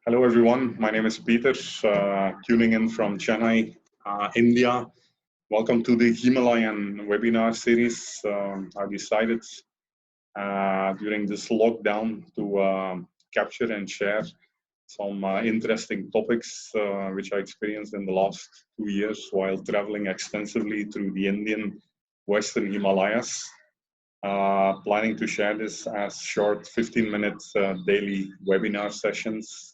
Hello everyone, my name is Peter, tuning in from Chennai, India. Welcome to the Himalayan webinar series. I decided during this lockdown to capture and share some interesting topics which I experienced in the last 2 years while traveling extensively through the Indian Western Himalayas. Planning to share this as short 15-minute daily webinar sessions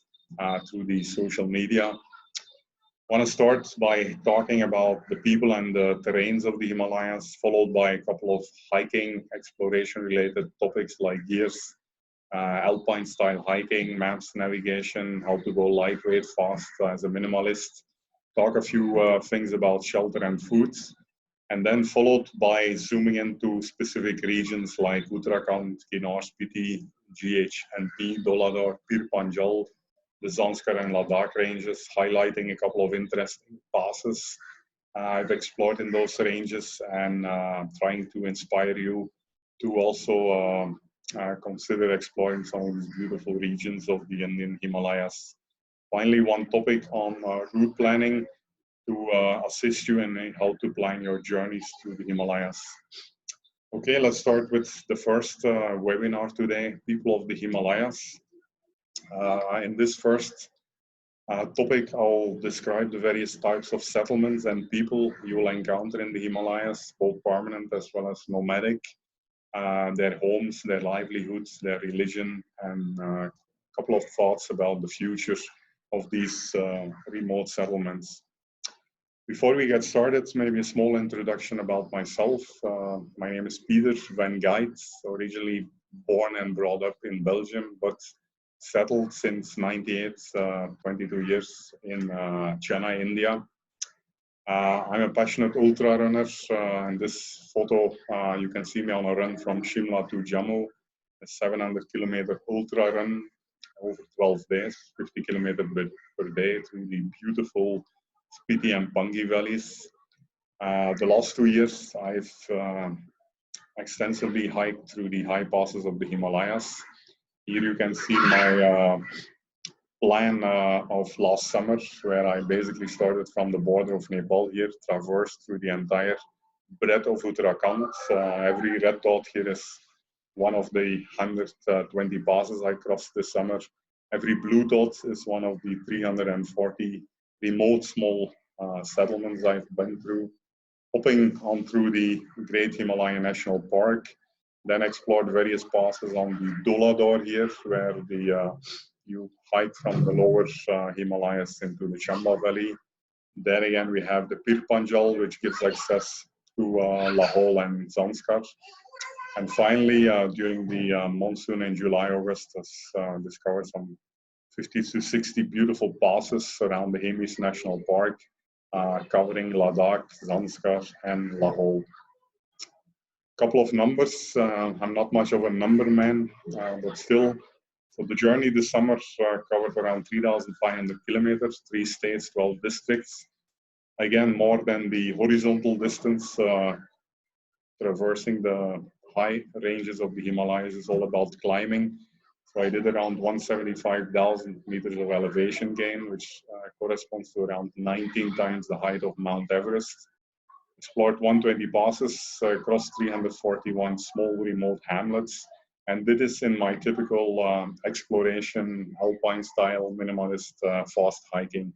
through the social media. I want to start by talking about the people and the terrains of the Himalayas, followed by a couple of hiking, exploration-related topics like gears, alpine-style hiking, maps, navigation, how to go lightweight, fast as a minimalist, talk a few things about shelter and food, and then followed by zooming into specific regions like Uttarakhand, Kinnaur, Spiti, GHNP, Dolador, Pir Panjal, the Zanskar and Ladakh ranges, highlighting a couple of interesting passes I've explored in those ranges and trying to inspire you to also consider exploring some of these beautiful regions of the Indian Himalayas. Finally, one topic on route planning to assist you in how to plan your journeys through the Himalayas. Okay, let's start with the first webinar today, People of the Himalayas. In this first topic, I'll describe the various types of settlements and people you will encounter in the Himalayas, both permanent as well as nomadic, their homes, their livelihoods, their religion, and a couple of thoughts about the future of these remote settlements. Before we get started, maybe a small introduction about myself. My name is Peter van Geit, originally born and brought up in Belgium, but settled since 98, 22 years in Chennai, India. I'm a passionate ultra runner. In this photo, you can see me on a run from Shimla to Jammu, a 700-kilometer ultra run over 12 days, 50 kilometers per day through the beautiful Spiti and Pangi valleys. The last 2 years, I've extensively hiked through the high passes of the Himalayas. Here you can see my plan of last summer, where I basically started from the border of Nepal here, traversed through the entire breadth of Uttarakhand. Every red dot here is one of the 120 passes I crossed this summer. Every blue dot is one of the 340 remote small settlements I've been through, hopping on through the Great Himalayan National Park, then explored various passes on the Dolador here, where you hike from the lower Himalayas into the Chamba Valley. Then again, we have the Pir Panjal, which gives access to Lahore and Zanskar. And finally, during the monsoon in July, August, discovered some 50 to 60 beautiful passes around the Hemis National Park, covering Ladakh, Zanskar, and Lahore. Couple of numbers. I'm not much of a number man, but still. So the journey this summer covered around 3,500 kilometers, 3 states, 12 districts. Again, more than the horizontal distance, traversing the high ranges of the Himalayas is all about climbing. So I did around 175,000 meters of elevation gain, which corresponds to around 19 times the height of Mount Everest. Explored 120 passes, across 341 small remote hamlets, and did this in my typical exploration, alpine style, minimalist, fast hiking.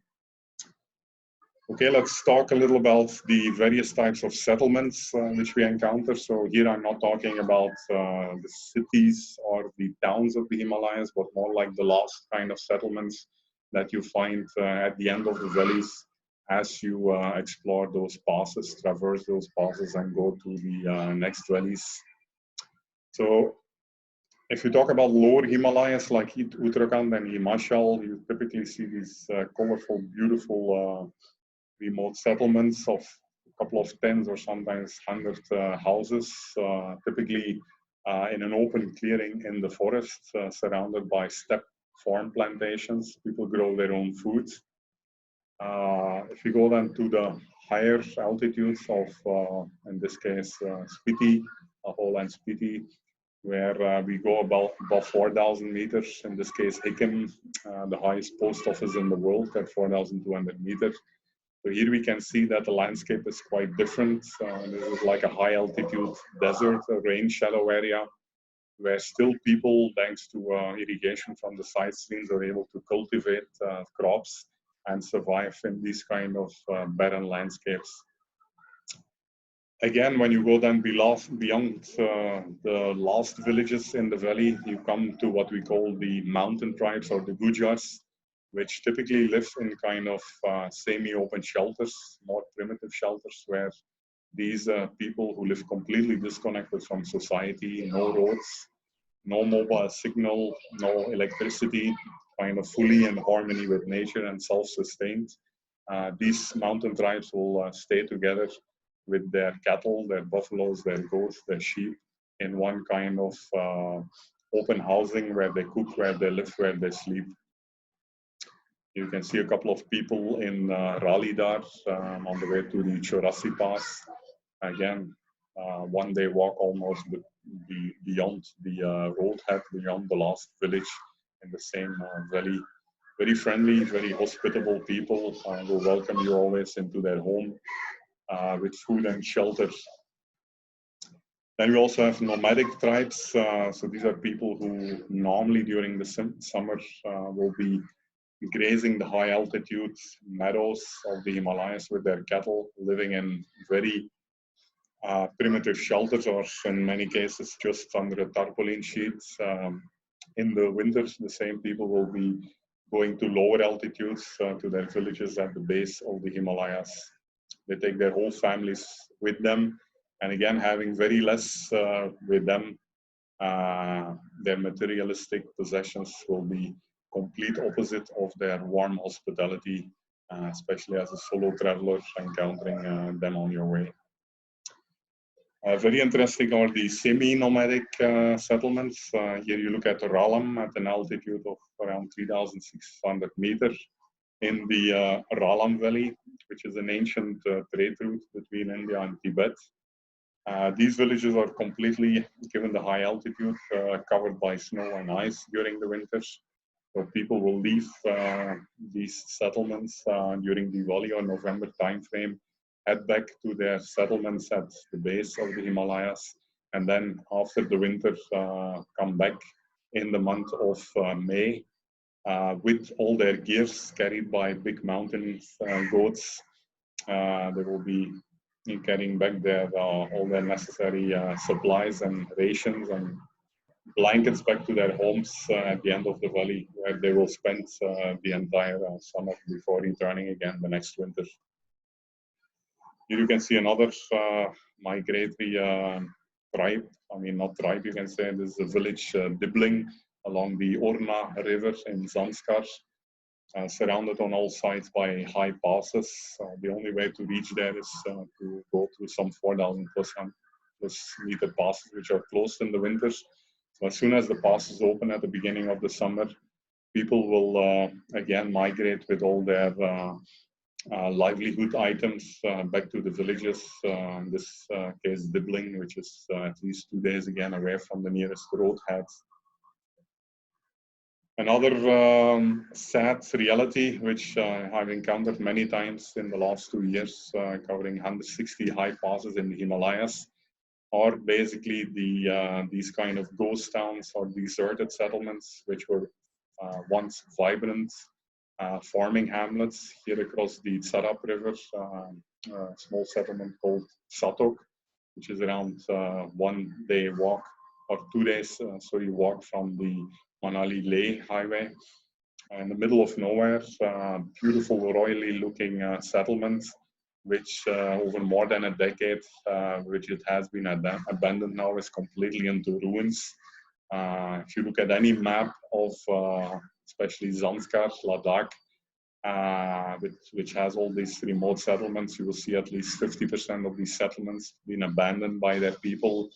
Okay, let's talk a little about the various types of settlements which we encounter. So here I'm not talking about the cities or the towns of the Himalayas, but more like the last kind of settlements that you find at the end of the valleys as you explore those passes, traverse those passes, and go to the next valleys. So if you talk about lower Himalayas like Uttarakhand and Himachal, you typically see these colorful, beautiful remote settlements of a couple of tens or sometimes 100 houses, typically in an open clearing in the forest, surrounded by steppe farm plantations. People grow their own food. If you go then to the higher altitudes of, in this case, Spiti, Lahore and Spiti, where we go above 4,000 meters. In this case, Hikim, the highest post office in the world at 4,200 meters. So here we can see that the landscape is quite different. This is like a high altitude desert, a rain shadow area, where still people, thanks to irrigation from the side streams, are able to cultivate crops and survive in these kind of barren landscapes. Again, when you go then beyond the last villages in the valley, you come to what we call the mountain tribes or the Gujars, which typically live in kind of semi-open shelters, more primitive shelters, where these people who live completely disconnected from society, no roads, no mobile signal, no electricity, kind of fully in harmony with nature and self-sustained. These mountain tribes will stay together with their cattle, their buffaloes, their goats, their sheep in one kind of open housing where they cook, where they live, where they sleep. You can see a couple of people in Ralidar on the way to the Chorasi Pass. Again, one day walk almost beyond the roadhead, beyond the last village in the same valley. Very friendly, very hospitable people will welcome you always into their home with food and shelter. Then we also have nomadic tribes. So these are people who normally during the summer will be grazing the high altitude meadows of the Himalayas with their cattle, living in very primitive shelters, or in many cases just under a tarpaulin sheet. In the winters, the same people will be going to lower altitudes to their villages at the base of the Himalayas. They take their whole families with them, and again, having very less with them, their materialistic possessions will be complete opposite of their warm hospitality, especially as a solo traveler encountering them on your way. Very interesting are the semi-nomadic settlements. Here you look at Ralam at an altitude of around 3,600 meters in the Ralam Valley, which is an ancient trade route between India and Tibet. These villages are completely, given the high altitude, covered by snow and ice during the winters. So people will leave these settlements during Diwali or November timeframe, head back to their settlements at the base of the Himalayas, and then after the winter come back in the month of May with all their gears carried by big mountain goats. They will be carrying back all their necessary supplies and rations and blankets back to their homes at the end of the valley, where they will spend the entire summer before returning again the next winter. Here you can see another migratory tribe. I mean, not tribe, you can say. This is a village, Dibling, along the Orna River in Zanskar, surrounded on all sides by high passes. The only way to reach there is to go through some 4,000 plus meter passes, which are closed in the winters. So as soon as the passes open at the beginning of the summer, people will again migrate with all their livelihood items back to the villages. In this case, Dibling, which is at least 2 days again away from the nearest roadhead. Another sad reality, which I've encountered many times in the last 2 years, covering 160 high passes in the Himalayas, are basically these kind of ghost towns or deserted settlements, which were once vibrant farming hamlets. Here across the Tsarap River, a small settlement called Satok, which is around 1 day walk or 2 days, walk from the Manali-Leh highway. In the middle of nowhere, beautiful, royally looking settlement, which over more than a decade, which it has been abandoned now, is completely into ruins. If you look at any map of especially Zanskar, Ladakh, which has all these remote settlements, you will see at least 50% of these settlements being abandoned by their people.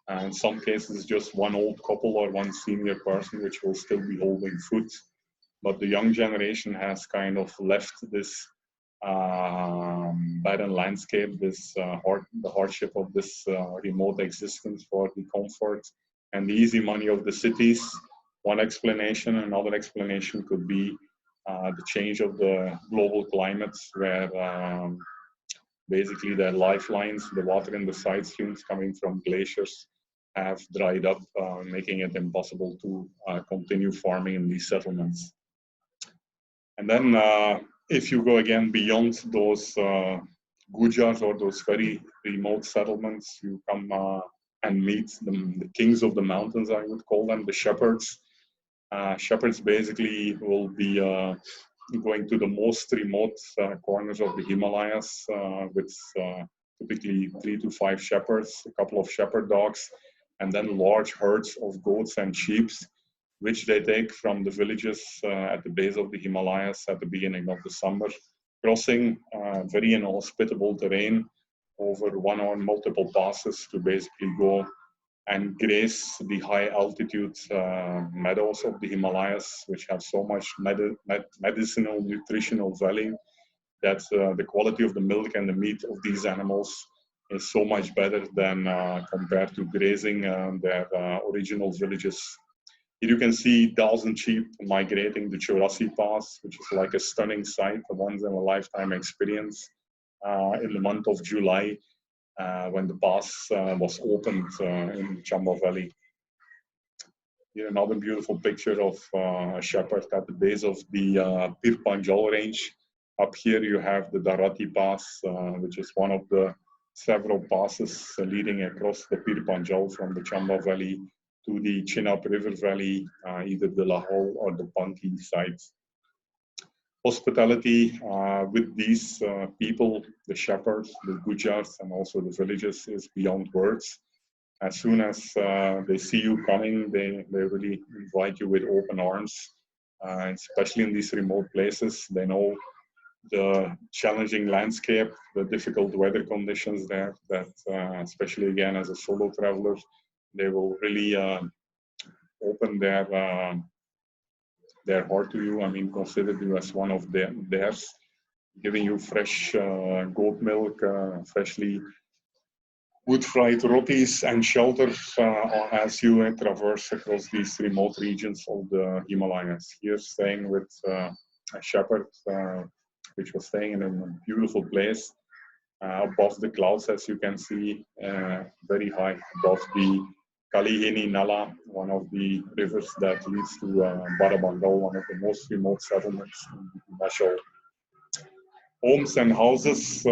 In some cases, just one old couple or one senior person, which will still be holding food. But the young generation has kind of left this barren landscape, the hardship of this remote existence for the comfort and the easy money of the cities. One explanation. Another explanation could be the change of the global climates, where basically their lifelines, the water in the side streams coming from glaciers, have dried up, making it impossible to continue farming in these settlements. And then if you go again beyond those gujars or those very remote settlements, you come and meet the kings of the mountains, I would call them, the shepherds. Shepherds basically will be going to the most remote corners of the Himalayas with typically 3 to 5 shepherds, a couple of shepherd dogs, and then large herds of goats and sheep, which they take from the villages at the base of the Himalayas at the beginning of the summer, crossing very inhospitable terrain over one or multiple passes to basically go and graze the high altitude meadows of the Himalayas, which have so much medicinal, nutritional value that the quality of the milk and the meat of these animals is so much better than compared to grazing their original villages. Here you can see 1,000 sheep migrating the Jungli Pass, which is like a stunning sight, a once-in-a-lifetime experience in the month of July, when the pass was opened in Chamba Valley. Here another beautiful picture of a shepherd at the base of the Pir Panjal range. Up here you have the Dharati Pass, which is one of the several passes leading across the Pir Panjal from the Chamba Valley to the Chenab River Valley, either the Lahore or the Panki sites. Hospitality with these people, the shepherds, the Gujars, and also the villages is beyond words. As soon as they see you coming, they really invite you with open arms, especially in these remote places. They know the challenging landscape, the difficult weather conditions there, that especially again as a solo traveler, they will really open their heart to you. I mean, consider you as one of theirs, giving you fresh goat milk, freshly wood-fried rotis, and shelter as you traverse across these remote regions of the Himalayas. Here, staying with a shepherd, which was staying in a beautiful place above the clouds, as you can see, very high above the Jungli Nalla, one of the rivers that leads to Barabangal, one of the most remote settlements in Himachal. Homes and houses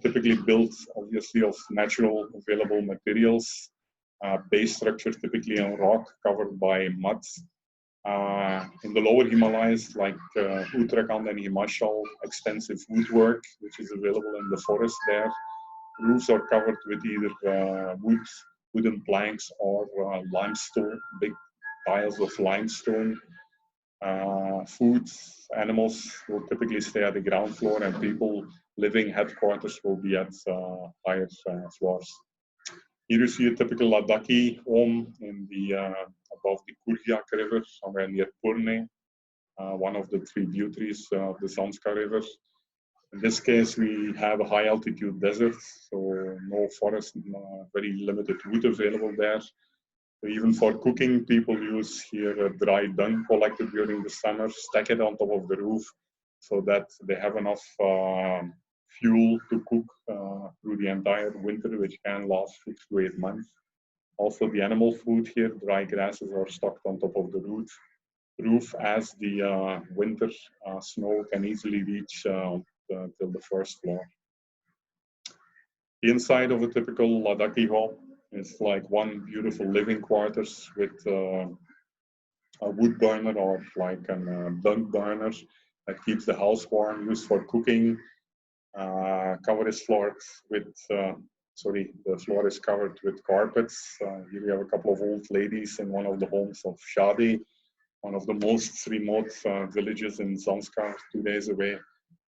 typically built obviously of natural available materials, base structure typically on rock covered by mud. In the lower Himalayas like Uttarakhand and Himachal, extensive woodwork which is available in the forest there. Roofs are covered with either wooden planks or limestone, big piles of limestone. Food, animals will typically stay at the ground floor, and people living headquarters will be at higher floors. Here you see a typical Ladakhi home in the above the Kuryak River, somewhere near Purne, one of the 3 tributaries of the Zanskar River. In this case, we have a high altitude desert, so no forest, very limited wood available there. So even for cooking, people use here dry dung collected during the summer, stack it on top of the roof so that they have enough fuel to cook through the entire winter, which can last 6 to 8 months. Also, the animal food here, dry grasses, are stocked on top of the roof as the winter snow can easily reach till the first floor. The inside of a typical Ladakhi home is like one beautiful living quarters with a wood burner or like a dung burner that keeps the house warm, used for cooking. Cover is floored with, the floor is covered with carpets. Here we have a couple of old ladies in one of the homes of Shadi, one of the most remote villages in Zanskar, 2 days away,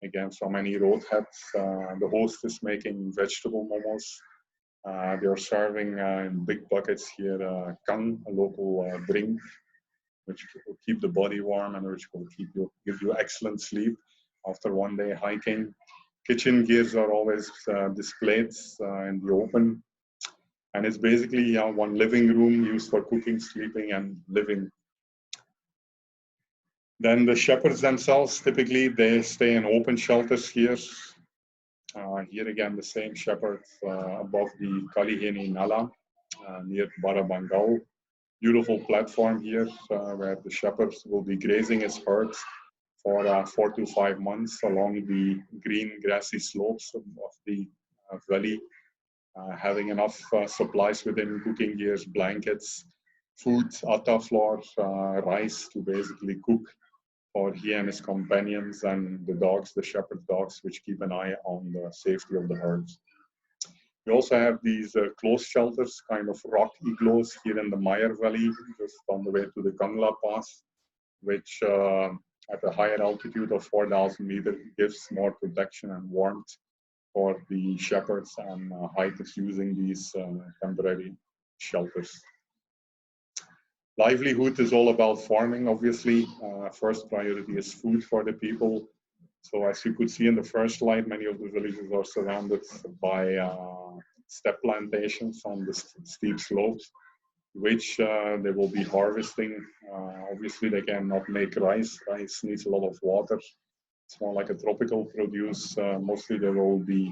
again from any roadhead. The host is making vegetable momos. They are serving in big buckets here kang, a local drink, which will keep the body warm and which will give you excellent sleep after one day hiking. Kitchen gears are always displayed in the open. And it's basically one living room used for cooking, sleeping, and living. Then the shepherds themselves, typically they stay in open shelters here. Here again, the same shepherd above the Gungli Nalla near Barabangal. Beautiful platform here where the shepherds will be grazing his herd for 4 to 5 months along the green grassy slopes of the valley, having enough supplies within cooking gears, blankets, food, atta flour, rice to basically cook for he and his companions and the dogs, the shepherd dogs, which keep an eye on the safety of the herds. We also have these closed shelters, kind of rock igloos here in the Meyer Valley, just on the way to the Gangla Pass, which at a higher altitude of 4,000 meters gives more protection and warmth for the shepherds and hikers using these temporary shelters. Livelihood is all about farming, obviously. First priority is food for the people. So as you could see in the first slide, many of the villages are surrounded by step plantations on the steep slopes, which they will be harvesting. Obviously, they cannot make rice. Rice needs a lot of water. It's more like a tropical produce. Mostly they will be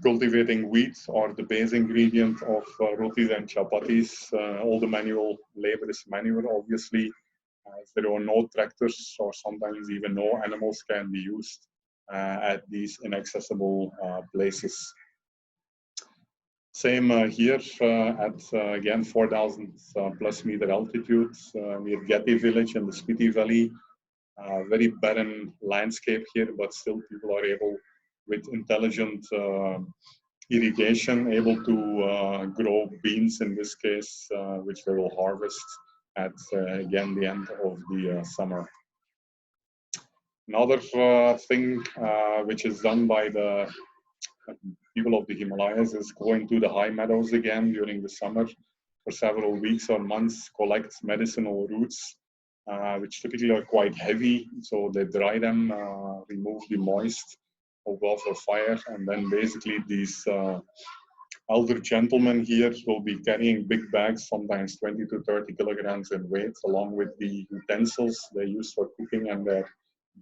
cultivating wheat or the base ingredient of rotis and chapatis. All the manual labor is manual, obviously. There are no tractors or sometimes even no animals can be used at these inaccessible places. Same here at again 4,000 plus meter altitude near Geit village in the Spiti Valley. Very barren landscape here, but still people are able, with intelligent irrigation, able to grow beans in this case, which they will harvest at again the end of the summer. Another thing which is done by the people of the Himalayas is going to the high meadows again during the summer for several weeks or months, collect medicinal roots, which typically are quite heavy. So they dry them, remove the moist, go for fire, and then basically these elder gentlemen here will be carrying big bags, sometimes 20 to 30 kilograms in weight, along with the utensils they use for cooking and their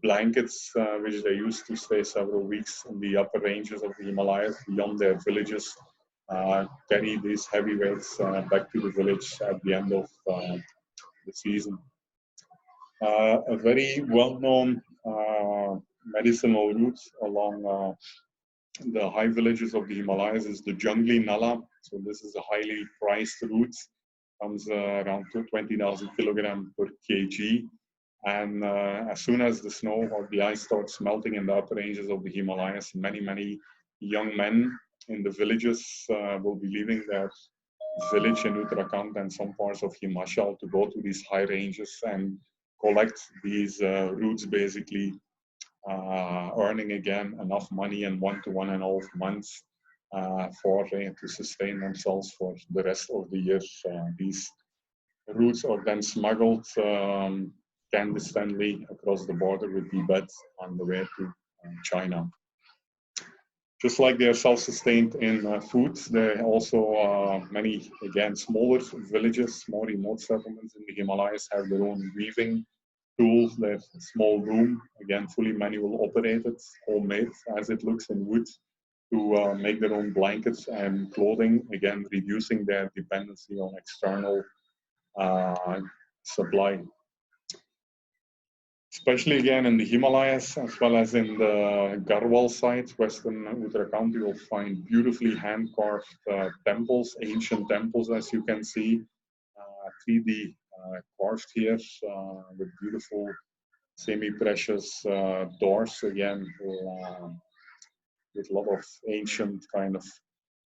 blankets, which they use to stay several weeks in the upper ranges of the Himalayas beyond their villages, carry these heavy weights back to the village at the end of the season. A very well-known medicinal route along the high villages of the Himalayas is the Jungli Nalla. So this is a highly priced route, comes around 20,000 kilograms per kg. And as soon as the snow or the ice starts melting in the upper ranges of the Himalayas, many young men in the villages will be leaving their village in Uttarakhand and some parts of Himachal to go to these high ranges and collect these roots, basically earning again enough money in 1 to 1.5 months to sustain themselves for the rest of the year. These roots are then smuggled clandestinely across the border with Tibet on the way to China. Just like they are self-sustained in food, there are also many, again, smaller villages, more remote settlements in the Himalayas have their own weaving tools. There's a small room, again, fully manual operated, homemade as it looks in wood, to make their own blankets and clothing, again, reducing their dependency on external supply. Especially again in the Himalayas, as well as in the Garhwal side, western Uttarakhand, you will find beautifully hand-carved temples, ancient temples, as you can see, 3D carved here with beautiful semi-precious doors, again, with a lot of ancient kind of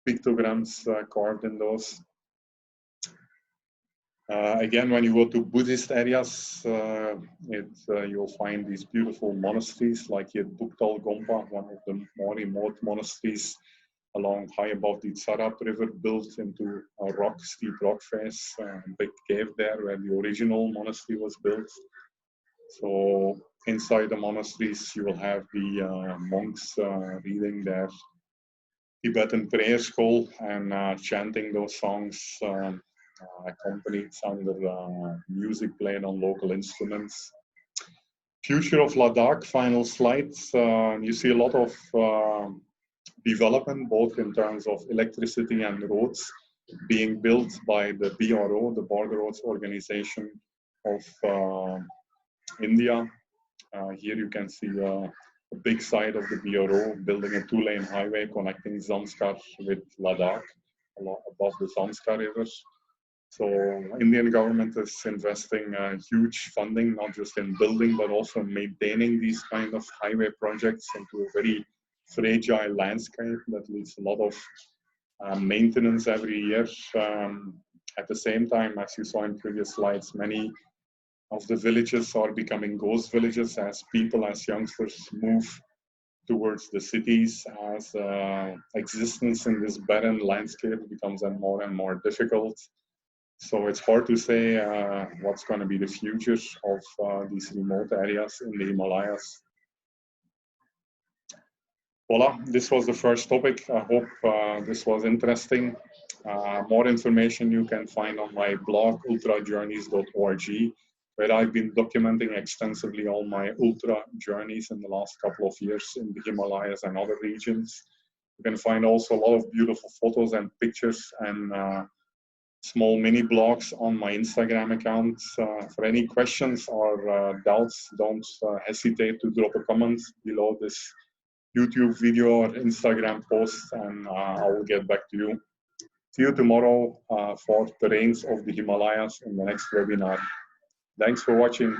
pictograms carved in those. Again, when you go to Buddhist areas, you'll find these beautiful monasteries, like here Buktal Gompa, one of the more remote monasteries along high above the Tsarap River, built into a steep rock face, big cave there where the original monastery was built. So inside the monasteries, you will have the monks reading their Tibetan prayer school and chanting those songs accompanied under music played on local instruments. Future of Ladakh, final slides. You see a lot of development, both in terms of electricity and roads, being built by the BRO, the Border Roads Organization of India. Here you can see a big side of the BRO building a 2-lane highway connecting Zanskar with Ladakh above the Zanskar River. So Indian government is investing huge funding, not just in building, but also maintaining these kind of highway projects into a very fragile landscape that needs a lot of maintenance every year. At the same time, as you saw in previous slides, many of the villages are becoming ghost villages as people, as youngsters move towards the cities, as existence in this barren landscape becomes more and more difficult. So it's hard to say what's going to be the future of these remote areas in the Himalayas. Voila, this was the first topic. I hope this was interesting. More information you can find on my blog, ultrajourneys.org, where I've been documenting extensively all my ultra journeys in the last couple of years in the Himalayas and other regions. You can find also a lot of beautiful photos and pictures and small mini blogs on my Instagram account. For any questions or doubts, don't hesitate to drop a comment below this YouTube video or Instagram post, and I will get back to you. See you tomorrow for terrains of the Himalayas in the next webinar. Thanks for watching.